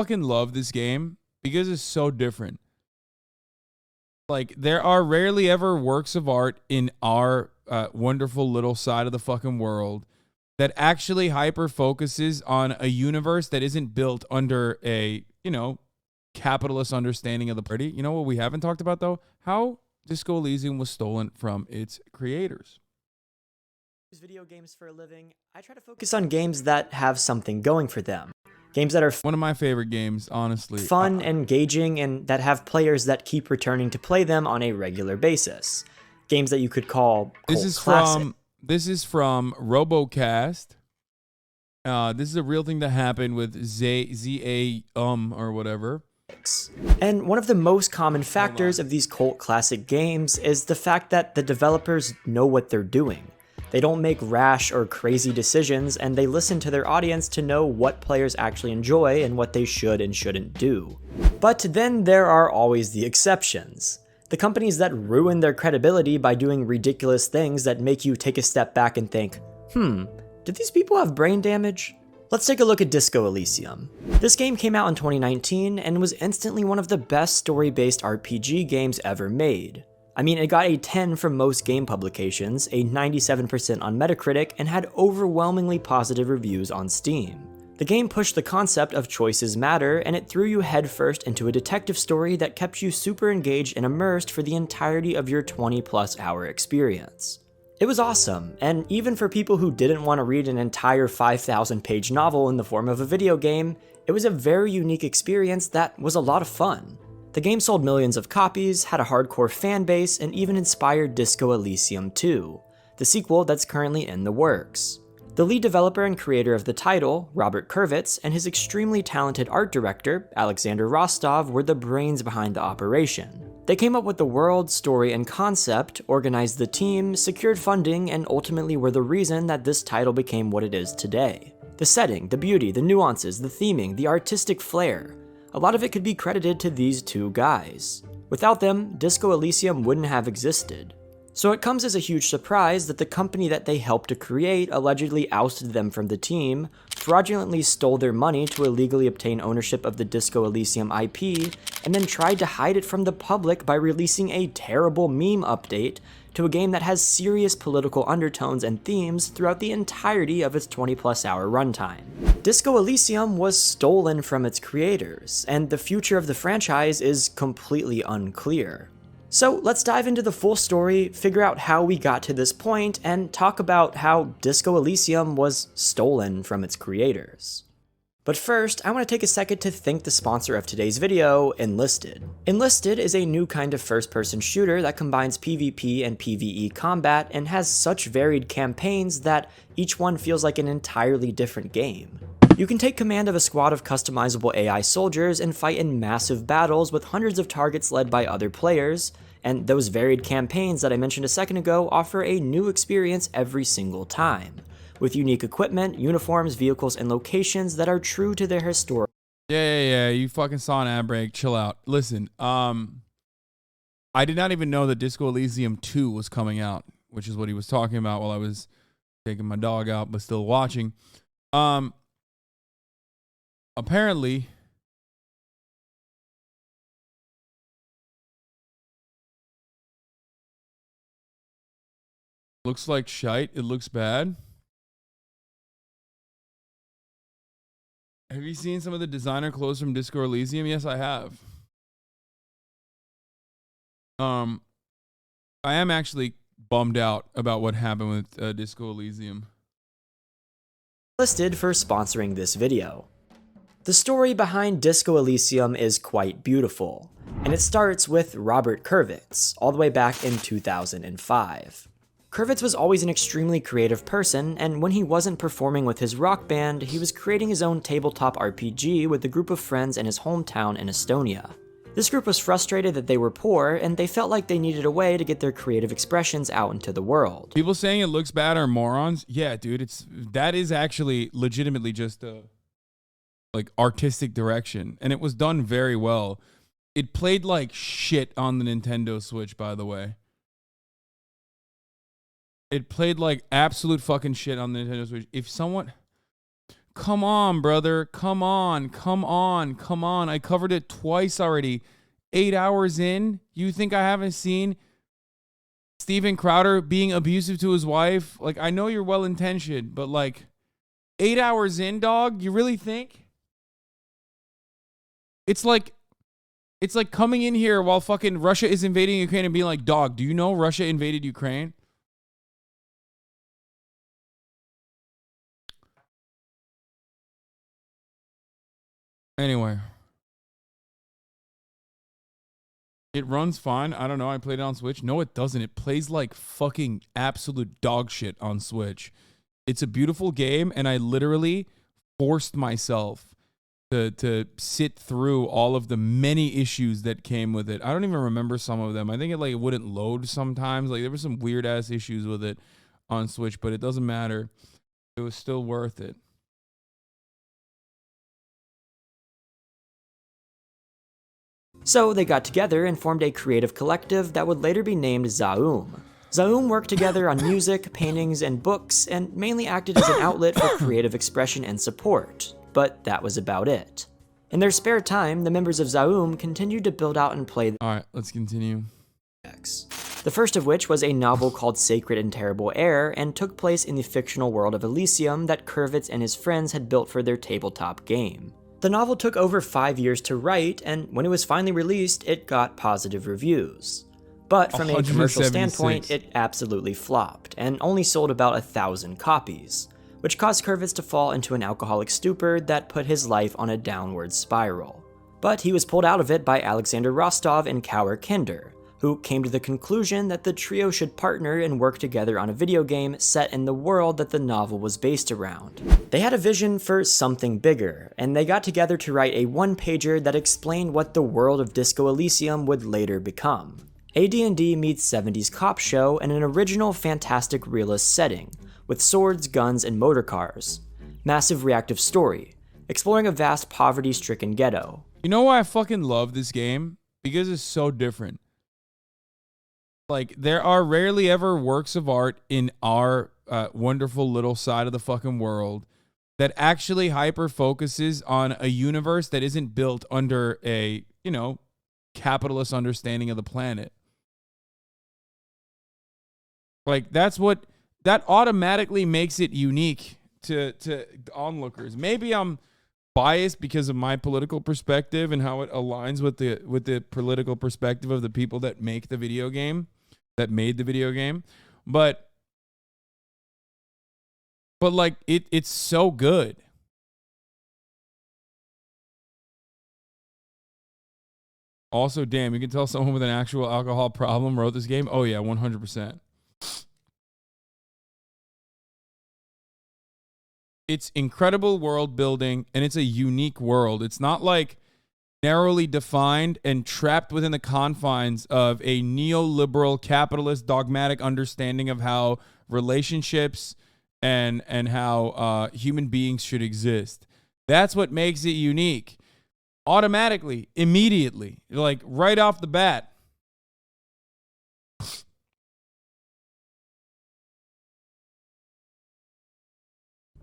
fucking love this game because it's so different. Like, there are rarely ever works of art in our wonderful little side of the fucking world that actually hyper focuses on a universe that isn't built under a, you know, capitalist understanding of the party. You know what we haven't talked about, though? How Disco Elysium was stolen from its creators. Video games for a living, I try to focus on games that have something going for them. Games that are one of my favorite games, honestly. Fun, engaging, and that have players that keep returning to play them on a regular basis. Games that you could call cult classic. This is from RoboKast. This is a real thing that happened with ZA or whatever. And one of the most common factors of these cult classic games is the fact that the developers know what they're doing. They don't make rash or crazy decisions, and they listen to their audience to know what players actually enjoy and what they should and shouldn't do. But then there are always the exceptions. The companies that ruin their credibility by doing ridiculous things that make you take a step back and think, did these people have brain damage? Let's take a look at Disco Elysium. This game came out in 2019 and was instantly one of the best story-based RPG games ever made. I mean, it got a 10 from most game publications, a 97% on Metacritic, and had overwhelmingly positive reviews on Steam. The game pushed the concept of choices matter, and it threw you headfirst into a detective story that kept you super engaged and immersed for the entirety of your 20+ hour experience. It was awesome, and even for people who didn't want to read an entire 5,000-page novel in the form of a video game, it was a very unique experience that was a lot of fun. The game sold millions of copies, had a hardcore fan base, and even inspired Disco Elysium 2, the sequel that's currently in the works. The lead developer and creator of the title, Robert Kurvitz, and his extremely talented art director, Alexander Rostov, were the brains behind the operation. They came up with the world, story, and concept, organized the team, secured funding, and ultimately were the reason that this title became what it is today. The setting, the beauty, the nuances, the theming, the artistic flair. A lot of it could be credited to these two guys. Without them, Disco Elysium wouldn't have existed. So it comes as a huge surprise that the company that they helped to create allegedly ousted them from the team, fraudulently stole their money to illegally obtain ownership of the Disco Elysium IP, and then tried to hide it from the public by releasing a terrible meme update to a game that has serious political undertones and themes throughout the entirety of its 20+ hour runtime. Disco Elysium was stolen from its creators, and the future of the franchise is completely unclear. So let's dive into the full story, figure out how we got to this point, and talk about how Disco Elysium was stolen from its creators. But first, I want to take a second to thank the sponsor of today's video, Enlisted. Enlisted is a new kind of first-person shooter that combines PvP and PvE combat and has such varied campaigns that each one feels like an entirely different game. You can take command of a squad of customizable AI soldiers and fight in massive battles with hundreds of targets led by other players, and those varied campaigns that I mentioned a second ago offer a new experience every single time, with unique equipment, uniforms, vehicles, and locations that are true to their historic. Yeah, you fucking saw an ad break. Chill out. Listen, I did not even know that Disco Elysium 2 was coming out, which is what he was talking about while I was taking my dog out, but still watching. Apparently, looks like shite. It looks bad. Have you seen some of the designer clothes from Disco Elysium? Yes, I have. I am actually bummed out about what happened with Disco Elysium. Listed for sponsoring this video. The story behind Disco Elysium is quite beautiful, and it starts with Robert Kurvitz, all the way back in 2005. Kurvitz was always an extremely creative person, and when he wasn't performing with his rock band, he was creating his own tabletop RPG with a group of friends in his hometown in Estonia. This group was frustrated that they were poor, and they felt like they needed a way to get their creative expressions out into the world. People saying it looks bad are morons? Yeah, dude, that is actually legitimately just a artistic direction, and it was done very well. It played like shit on the Nintendo Switch, by the way. It played like absolute fucking shit on the Nintendo Switch. If someone... come on, brother. Come on. Come on. Come on. I covered it twice already. 8 hours in, you think I haven't seen Steven Crowder being abusive to his wife? Like, I know you're well intentioned, but like 8 hours in, dog, you really think? It's like coming in here while fucking Russia is invading Ukraine and being like, dog, do you know Russia invaded Ukraine? Anyway. It runs fine. I don't know. I played it on Switch. No, it doesn't. It plays like fucking absolute dog shit on Switch. It's a beautiful game, and I literally forced myself to sit through all of the many issues that came with it. I don't even remember some of them. I think it wouldn't load sometimes. Like there were some weird ass issues with it on Switch, but it doesn't matter. It was still worth it. So they got together and formed a creative collective that would later be named Zaum. Zaum worked together on music, paintings, and books, and mainly acted as an outlet for creative expression and support, but that was about it. In their spare time, the members of Zaum continued to build out and play. Alright, let's continue. The first of which was a novel called Sacred and Terrible Air, and took place in the fictional world of Elysium that Kurvitz and his friends had built for their tabletop game. The novel took over 5 years to write, and when it was finally released, it got positive reviews. But from a commercial standpoint, it absolutely flopped, and only sold about 1,000 copies, which caused Kurvitz to fall into an alcoholic stupor that put his life on a downward spiral. But he was pulled out of it by Alexander Rostov and Kaur Kinder, who came to the conclusion that the trio should partner and work together on a video game set in the world that the novel was based around. They had a vision for something bigger, and they got together to write a one-pager that explained what the world of Disco Elysium would later become. AD&D meets 70s cop show in an original fantastic realist setting, with swords, guns, and motor cars. Massive reactive story, exploring a vast poverty-stricken ghetto. You know why I fucking love this game? Because it's so different. Like, there are rarely ever works of art in our wonderful little side of the fucking world that actually hyper focuses on a universe that isn't built under a, capitalist understanding of the planet. Like, that automatically makes it unique to onlookers. Maybe I'm biased because of my political perspective and how it aligns with the political perspective of the people that make the video game. That made the video game, but like it's so good. Also, damn, you can tell someone with an actual alcohol problem wrote this game. Oh yeah, 100%. It's incredible world building, and it's a unique world. It's not like narrowly defined and trapped within the confines of a neoliberal capitalist dogmatic understanding of how relationships and how human beings should exist. That's what makes it unique. Automatically, immediately, like right off the bat.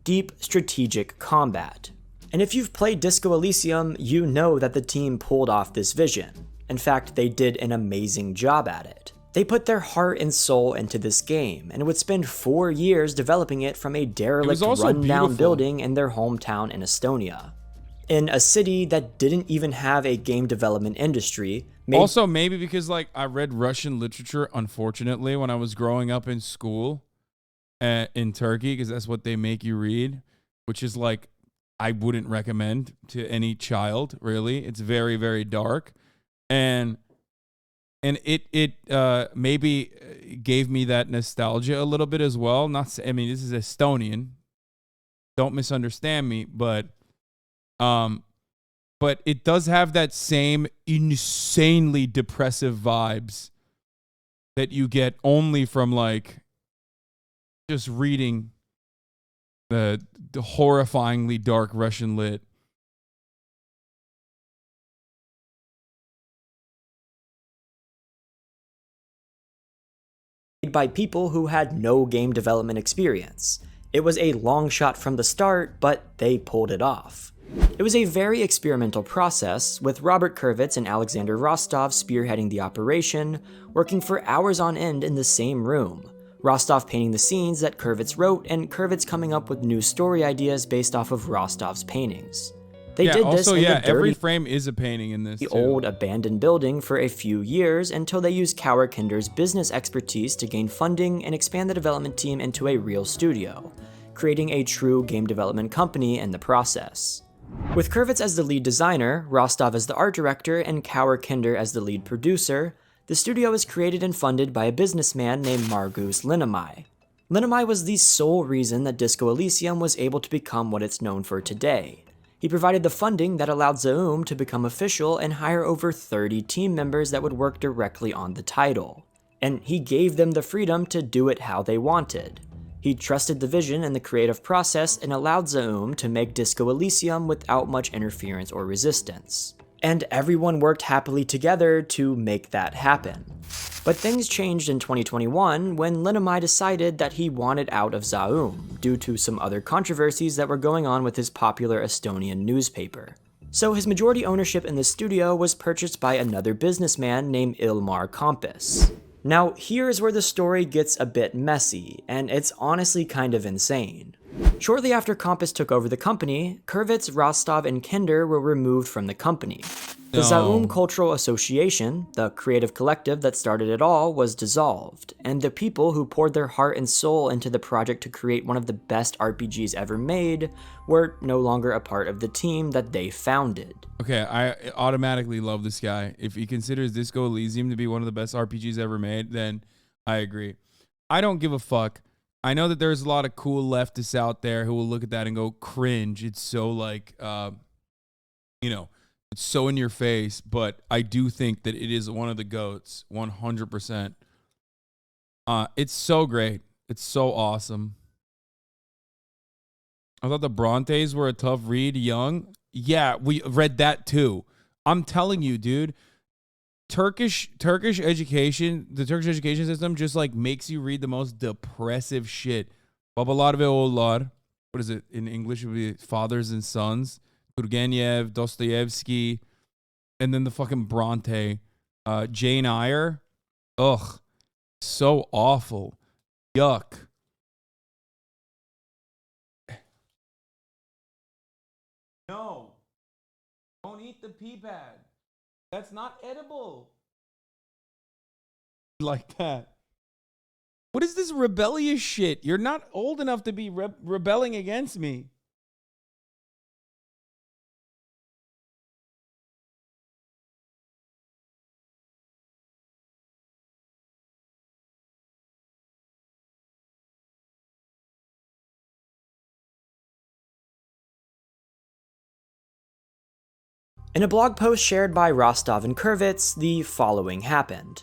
Deep strategic combat. And if you've played Disco Elysium, you know that the team pulled off this vision. In fact, they did an amazing job at it. They put their heart and soul into this game, and would spend 4 years developing it from a derelict, run-down building in their hometown in Estonia. In a city that didn't even have a game development industry. Also, maybe because I read Russian literature, unfortunately, when I was growing up in school in Turkey, because that's what they make you read, which is I wouldn't recommend to any child, really. It's very, very dark. And it maybe gave me that nostalgia a little bit as well. This is Estonian. Don't misunderstand me, but it does have that same insanely depressive vibes that you get only from just reading the horrifyingly dark Russian lit. By people who had no game development experience. It was a long shot from the start, but they pulled it off. It was a very experimental process, with Robert Kurvitz and Alexander Rostov spearheading the operation, working for hours on end in the same room. Rostov painting the scenes that Kurvitz wrote, and Kurvitz coming up with new story ideas based off of Rostov's paintings. They did this in the dirty, every frame is a painting in this old abandoned building for a few years until they used Kauer Kinder's business expertise to gain funding and expand the development team into a real studio, creating a true game development company in the process. With Kurvitz as the lead designer, Rostov as the art director, and Kauer Kinder as the lead producer, the studio was created and funded by a businessman named Margus Linnamai. Linnamai was the sole reason that Disco Elysium was able to become what it's known for today. He provided the funding that allowed Zaum to become official and hire over 30 team members that would work directly on the title. And he gave them the freedom to do it how they wanted. He trusted the vision and the creative process and allowed Zaum to make Disco Elysium without much interference or resistance. And everyone worked happily together to make that happen. But things changed in 2021 when Linnamai decided that he wanted out of Zaum due to some other controversies that were going on with his popular Estonian newspaper. So his majority ownership in the studio was purchased by another businessman named Ilmar Kompis. Now, here is where the story gets a bit messy, and it's honestly kind of insane. Shortly after Kompis took over the company, Kurvitz, Rostov, and Kinder were removed from the company. The Zaum Cultural Association, the creative collective that started it all, was dissolved, and the people who poured their heart and soul into the project to create one of the best RPGs ever made were no longer a part of the team that they founded. Okay, I automatically love this guy. If he considers Disco Elysium to be one of the best RPGs ever made, then I agree. I don't give a fuck. I know that there's a lot of cool leftists out there who will look at that and go, cringe. It's so like, it's so in your face, but I do think that it is one of the GOATs, 100%. It's so great. It's so awesome. I thought the Brontes were a tough read young. Yeah, we read that too. I'm telling you, dude, Turkish education, the Turkish education system just like makes you read the most depressive shit. Babalar ve oğullar. What is it? In English, it would be fathers and sons. Turgenev, Dostoevsky, and then the fucking Bronte, Jane Eyre. Ugh, so awful. Yuck. No, don't eat the pea pad. That's not edible. Like that. What is this rebellious shit? You're not old enough to be rebelling against me. In a blog post shared by Rostov and Kurvitz, the following happened.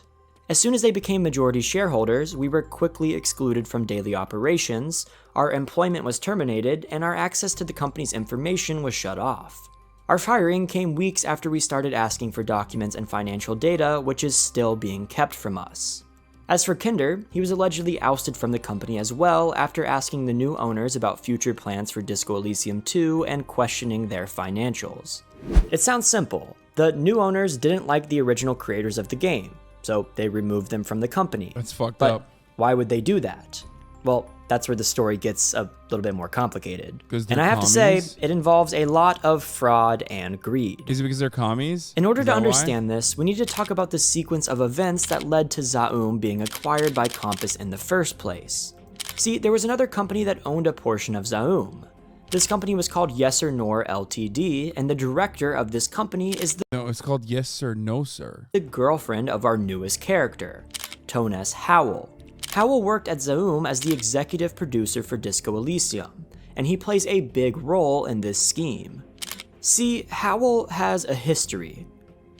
As soon as they became majority shareholders, we were quickly excluded from daily operations, our employment was terminated, and our access to the company's information was shut off. Our firing came weeks after we started asking for documents and financial data, which is still being kept from us. As for Kinder, he was allegedly ousted from the company as well after asking the new owners about future plans for Disco Elysium 2 and questioning their financials. It sounds simple. The new owners didn't like the original creators of the game, so they removed them from the company. That's fucked up. Why would they do that? Well, that's where the story gets a little bit more complicated. And I have to say, it involves a lot of fraud and greed. Is it because they're commies? In order to understand this, we need to talk about the sequence of events that led to Zaum being acquired by Kompis in the first place. See, there was another company that owned a portion of Zaum. This company was called Yes or No Ltd, and the director of this company is No, it's called Yes Sir, No Sir. The girlfriend of our newest character, Tones Howell. Howell worked at Zaum as the executive producer for Disco Elysium, and he plays a big role in this scheme. See, Howell has a history.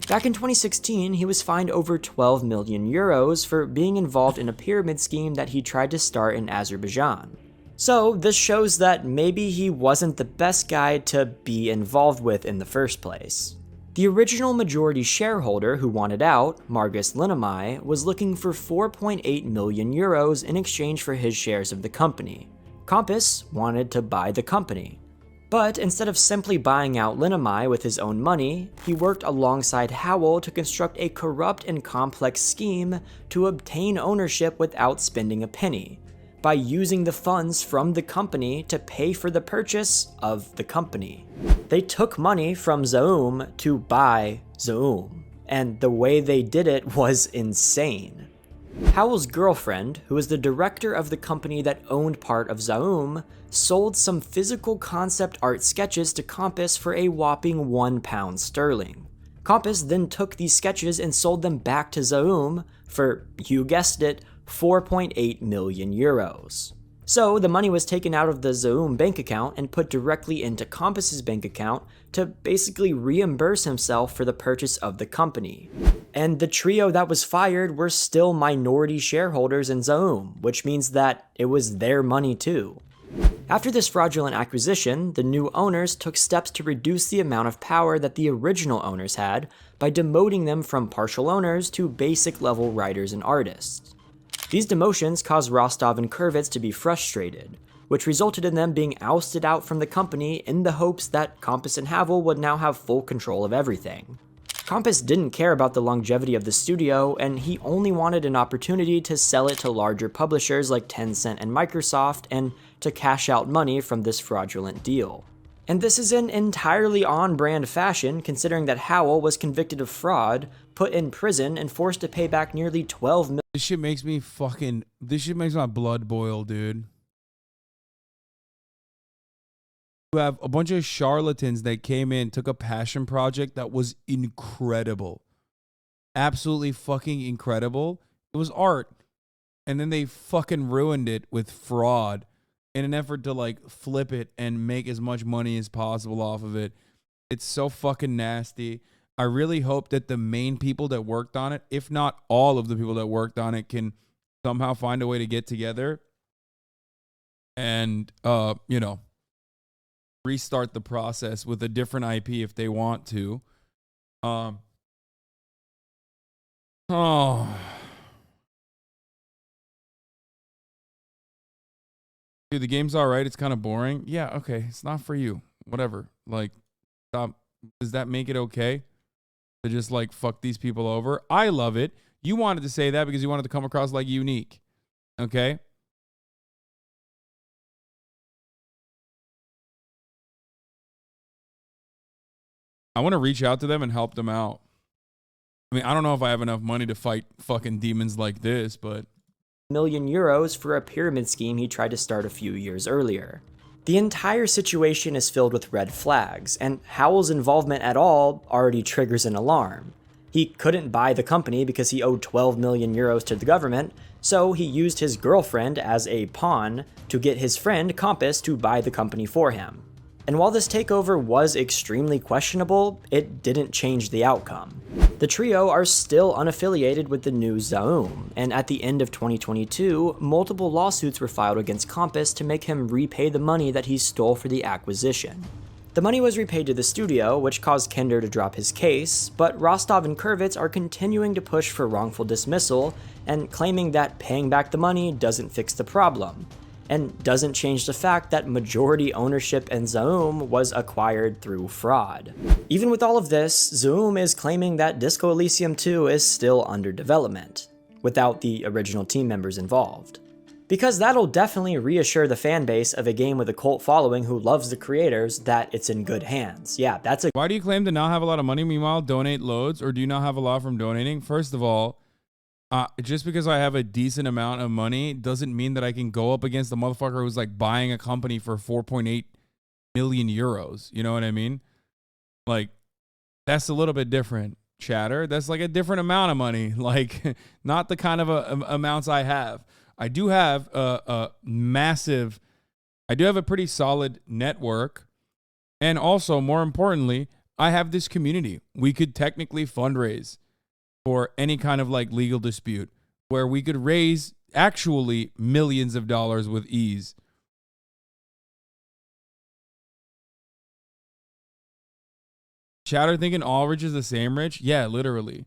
Back in 2016, he was fined over 12 million euros for being involved in a pyramid scheme that he tried to start in Azerbaijan. So this shows that maybe he wasn't the best guy to be involved with in the first place. The original majority shareholder who wanted out, Margus Linnamai, was looking for 4.8 million euros in exchange for his shares of the company. Compass wanted to buy the company. But instead of simply buying out Linamai with his own money, he worked alongside Howell to construct a corrupt and complex scheme to obtain ownership without spending a penny, by using the funds from the company to pay for the purchase of the company. They took money from Zaum to buy Zaum, and the way they did it was insane. Howell's girlfriend, who was the director of the company that owned part of Zaum, sold some physical concept art sketches to Compass for a whopping £1 sterling. Compass then took these sketches and sold them back to Zaum for, you guessed it, 4.8 million euros. So the money was taken out of the Zaum bank account and put directly into Compass's bank account to basically reimburse himself for the purchase of the company. And the trio that was fired were still minority shareholders in Zaum, which means that it was their money too. After this fraudulent acquisition, the new owners took steps to reduce the amount of power that the original owners had by demoting them from partial owners to basic level writers and artists. These demotions caused Rostov and Kurvitz to be frustrated, which resulted in them being ousted out from the company in the hopes that Compass and Havel would now have full control of everything. Compass didn't care about the longevity of the studio, and he only wanted an opportunity to sell it to larger publishers like Tencent and Microsoft and to cash out money from this fraudulent deal. And this is in entirely on-brand fashion, considering that Howell was convicted of fraud, put in prison, and forced to pay back nearly $12 million. This shit makes my blood boil, dude. You have a bunch of charlatans that came in, took a passion project that was incredible. Absolutely fucking incredible. It was art. And then they fucking ruined it with fraud in an effort to like flip it and make as much money as possible off of it. It's so fucking nasty. I really hope that the main people that worked on it, if not all of the people that worked on it, can somehow find a way to get together and, restart the process with a different IP if they want to. Dude, the game's all right. It's kind of boring. Yeah, okay. It's not for you. Whatever. Like, stop. Does that make it okay to just like fuck these people over? I love it. You wanted to say that because you wanted to come across like unique. Okay? I want to reach out to them and help them out. I mean, I don't know if I have enough money to fight fucking demons like this, but million euros for a pyramid scheme he tried to start a few years earlier. The entire situation is filled with red flags, and Howell's involvement at all already triggers an alarm. He couldn't buy the company because he owed 12 million euros to the government, so he used his girlfriend as a pawn to get his friend Compass to buy the company for him. And while this takeover was extremely questionable, it didn't change the outcome. The trio are still unaffiliated with the new Zaum, and at the end of 2022, multiple lawsuits were filed against Compass to make him repay the money that he stole for the acquisition. The money was repaid to the studio, which caused Kender to drop his case, but Rostov and Kurvitz are continuing to push for wrongful dismissal and claiming that paying back the money doesn't fix the problem, and doesn't change the fact that majority ownership in Zaum was acquired through fraud. Even with all of this, Zaum is claiming that Disco Elysium 2 is still under development, without the original team members involved. Because that'll definitely reassure the fanbase of a game with a cult following who loves the creators that it's in good hands. Yeah, that's a— Why do you claim to not have a lot of money, meanwhile donate loads, or do you not have a lot from donating? First of all, just because I have a decent amount of money doesn't mean that I can go up against the motherfucker who's like buying a company for 4.8 million euros. You know what I mean? Like, that's a little bit different, chatter. That's like a different amount of money. Like, not the kind of amounts I have. I do have a pretty solid network. And also, more importantly, I have this community. We could technically fundraise for any kind of like legal dispute where we could raise actually millions of dollars with ease. Chatter thinking all rich is the same rich? Yeah, literally.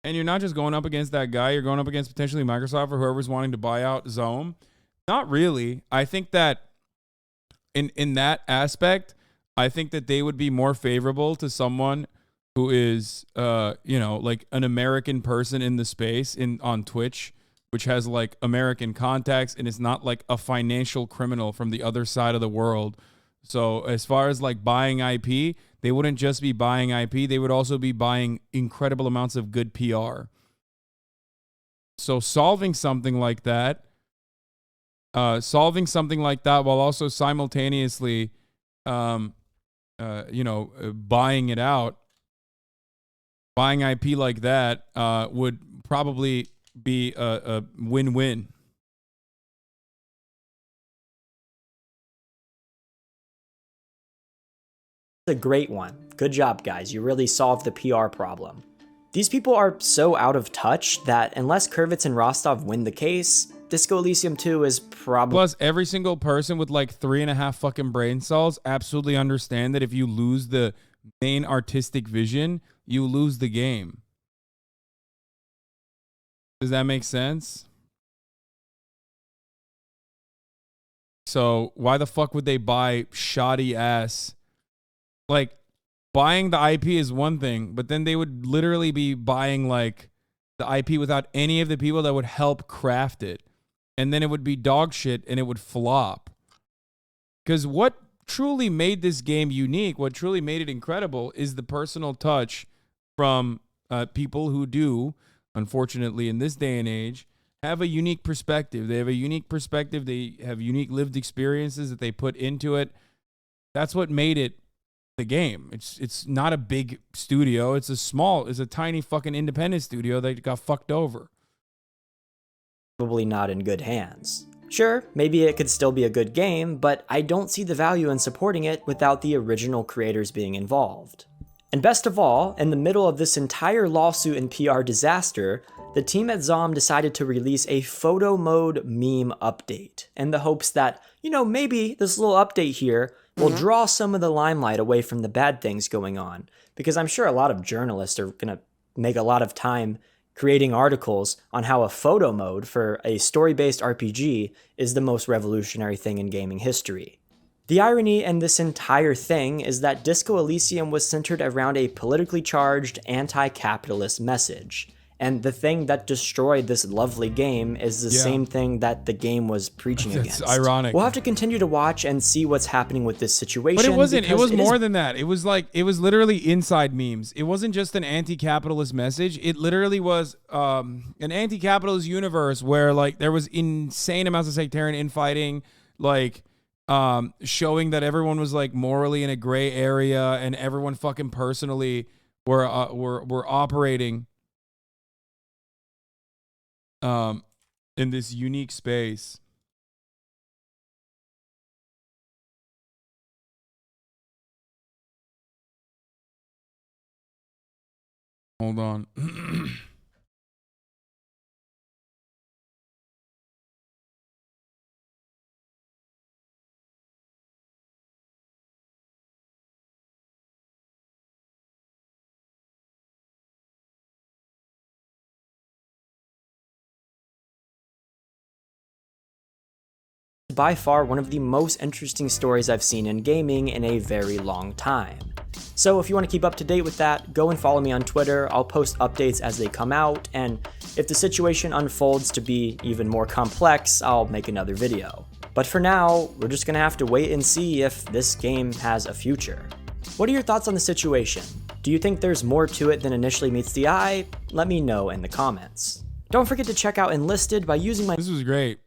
And you're not just going up against that guy, you're going up against potentially Microsoft or whoever's wanting to buy out Zome. Not really. I think that in that aspect, I think that they would be more favorable to someone who is like an American person in the space on Twitch, which has like American contacts and is not like a financial criminal from the other side of the world. So as far as like buying IP, they wouldn't just be buying IP, they would also be buying incredible amounts of good PR. So solving something like that while also simultaneously buying it out, buying IP like that would probably be a win-win. A great one. Good job, guys. You really solved the PR problem. These people are so out of touch that unless Kurvitz and Rostov win the case, Disco Elysium 2 is probably... Plus, every single person with like 3.5 fucking brain cells absolutely understand that if you lose the main artistic vision, you lose the game. Does that make sense? So why the fuck would they buy shoddy ass? Like, buying the IP is one thing, but then they would literally be buying like the IP without any of the people that would help craft it. And then it would be dog shit and it would flop. Because what truly made this game unique, what truly made it incredible, is the personal touch from people who do, unfortunately in this day and age, have a unique perspective. They have a unique perspective. They have unique lived experiences that they put into it. That's what made it the game. It's not a big studio. It's a tiny fucking independent studio that got fucked over. Probably not in good hands. Sure, maybe it could still be a good game, but I don't see the value in supporting it without the original creators being involved. And best of all, in the middle of this entire lawsuit and PR disaster, the team at Zom decided to release a photo mode meme update in the hopes that, maybe this little update here will draw some of the limelight away from the bad things going on. Because I'm sure a lot of journalists are going to make a lot of time creating articles on how a photo mode for a story-based RPG is the most revolutionary thing in gaming history. The irony in this entire thing is that Disco Elysium was centered around a politically charged anti-capitalist message. And the thing that destroyed this lovely game is the same thing that the game was preaching against. It's ironic. We'll have to continue to watch and see what's happening with this situation. But it wasn't. It was more than that. It was literally inside memes. It wasn't just an anti-capitalist message. It literally was an anti-capitalist universe where like there was insane amounts of sectarian infighting, like showing that everyone was like morally in a gray area and everyone fucking personally were operating in this unique space. Hold on. By far one of the most interesting stories I've seen in gaming in a very long time. So if you want to keep up to date with that, go and follow me on Twitter. I'll post updates as they come out, and if the situation unfolds to be even more complex, I'll make another video. But for now, we're just gonna have to wait and see if this game has a future. What are your thoughts on the situation? Do you think there's more to it than initially meets the eye? Let me know in the comments. Don't forget to check out Enlisted by using my... This was great.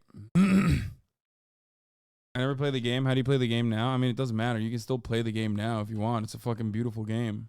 I never played the game. How do you play the game now? I mean, it doesn't matter. You can still play the game now if you want. It's a fucking beautiful game.